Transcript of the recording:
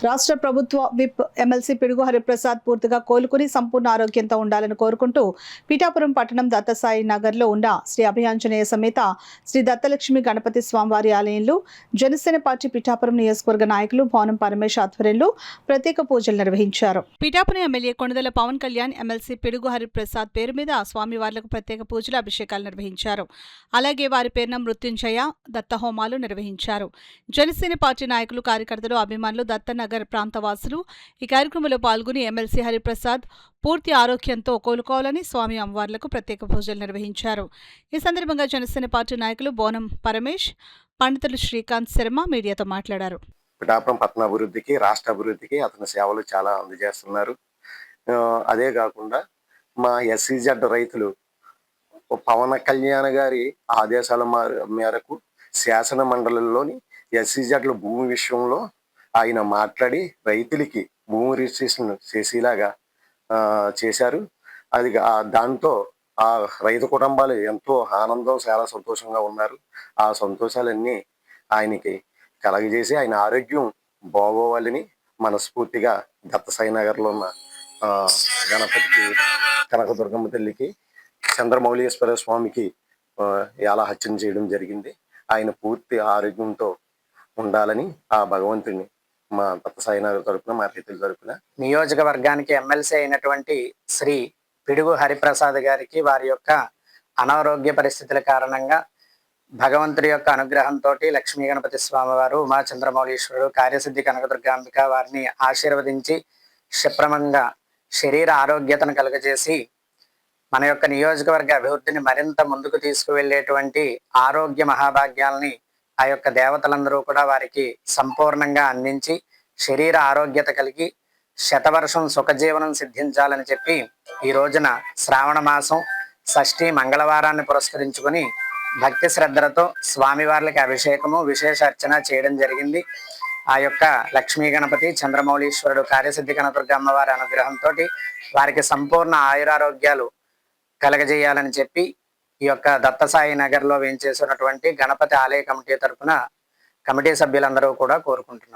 రాష్ట్ర ప్రభుత్వ whip MLC పిడుగు హరిప్రసాద్ పూర్తిగా కోలుకుని సంపూర్ణ ఆరోగ్యంతో ఉండాలని కోరుకుంటూ పిఠాపురం పట్టణం దత్తసాయి నగర్లో ఉన్న శ్రీ అభయాంజనేయ సమేత శ్రీ దత్తలక్ష్మి గణపతి స్వామివారి ఆలయంలో జనసేన పార్టీ పిఠాపురం నియోజకవర్గ నాయకులు భవనం పరమేశ్ ఆధ్వర్యంలో ప్రత్యేక పూజలు నిర్వహించారు. పిఠాపురం ఎమ్మెల్యే కొణిదెల పవన్ కళ్యాణ్ ఎమ్మెల్సీ పిడుగు హరిప్రసాద్ పేరు మీద స్వామివార్లకు ప్రత్యేక పూజలు అభిషేకాలు నిర్వహించారు. అలాగే వారి పేరున మృత్యుంజయ దత్త హోమాలు నిర్వహించారు. జనసేన పార్టీ నాయకులు, కార్యకర్తలు, అభిమానులు, దత్తనగర్ ప్రాంతవాసులు ఈ కార్యక్రమంలో పాల్గొని ఎమ్మెల్సీ హరిప్రసాద్ పూర్తి ఆరోగ్యంతో కోలుకోవాలని స్వామి అమ్మవార్లకు ప్రత్యేక పూజలు నిర్వహించారు. ఈ సందర్భంగా జనసేన పార్టీ నాయకులు బోనం పరమేశ్, పండితులు శ్రీకాంత్ శర్మ మీడియాతో మాట్లాడారు. పిఠాపురం పట్టణాభివృద్ధికి, రాష్ట్ర అభివృద్ధికి అతని సేవలు చాలా అందజేస్తున్నారు. అదే కాకుండా మా ఎస్సీజెడ్ రైతులు పవన్ కళ్యాణ్ గారి ఆదేశాల మేరకు శాసన మండలిలోని ఎస్సీజెడ్ల భూమి విషయంలో ఆయన మాట్లాడి రైతులకి భూమి రిజిస్ట్రేషన్ చేసేలాగా చేశారు. అది దాంతో ఆ రైతు కుటుంబాలు ఎంతో ఆనందం, చాలా సంతోషంగా ఉన్నారు. ఆ సంతోషాలన్నీ ఆయనకి కలగజేసి ఆయన ఆరోగ్యం బాగోవాలని మనస్ఫూర్తిగా దత్తసాయి నగర్లో ఉన్న గణపతికి, కనకదుర్గమ్మ తల్లికి, చంద్రమౌళీశ్వర స్వామికి ఎలా హత్యం చేయడం జరిగింది. ఆయన పూర్తి ఆరోగ్యంతో ఉండాలని ఆ భగవంతుని మా దత్తసాయి నగర్ తరపున, మా రైతుల తరపున, నియోజకవర్గానికి ఎమ్మెల్సీ అయినటువంటి శ్రీ పిడుగు హరిప్రసాద్ గారికి వారి యొక్క అనారోగ్య పరిస్థితుల కారణంగా భగవంతుడి యొక్క అనుగ్రహంతో లక్ష్మీ గణపతి స్వామివారు, ఉమా చంద్రమౌళీశ్వరుడు, కార్యసిద్ధి కనకదుర్గాంబిక వారిని ఆశీర్వదించి క్షిప్రమంగా శరీర ఆరోగ్యతను కలుగజేసి మన యొక్క నియోజకవర్గ అభివృద్ధిని మరింత ముందుకు తీసుకువెళ్ళేటువంటి ఆరోగ్య మహాభాగ్యాలని ఆ యొక్క దేవతలందరూ కూడా వారికి సంపూర్ణంగా అందించి శరీర ఆరోగ్యత కలిగి శతవర్షం సుఖజీవనం సిద్ధించాలని చెప్పి ఈ రోజున శ్రావణ మాసం షష్ఠి మంగళవారాన్ని పురస్కరించుకొని భక్తి శ్రద్ధలతో స్వామివార్లకి అభిషేకము, విశేష అర్చన చేయడం జరిగింది. ఆ యొక్క లక్ష్మీ గణపతి, చంద్రమౌళీశ్వరుడు, కార్యసిద్ధి కనకదుర్గమ్మ వారి అనుగ్రహంతో వారికి సంపూర్ణ ఆయురారోగ్యాలు కలగజేయాలని చెప్పి ఈ యొక్క దత్తసాయి నగర్లో వేయించేసినటువంటి గణపతి ఆలయ కమిటీ తరఫున కమిటీ సభ్యులందరూ కూడా కోరుకుంటున్నాం.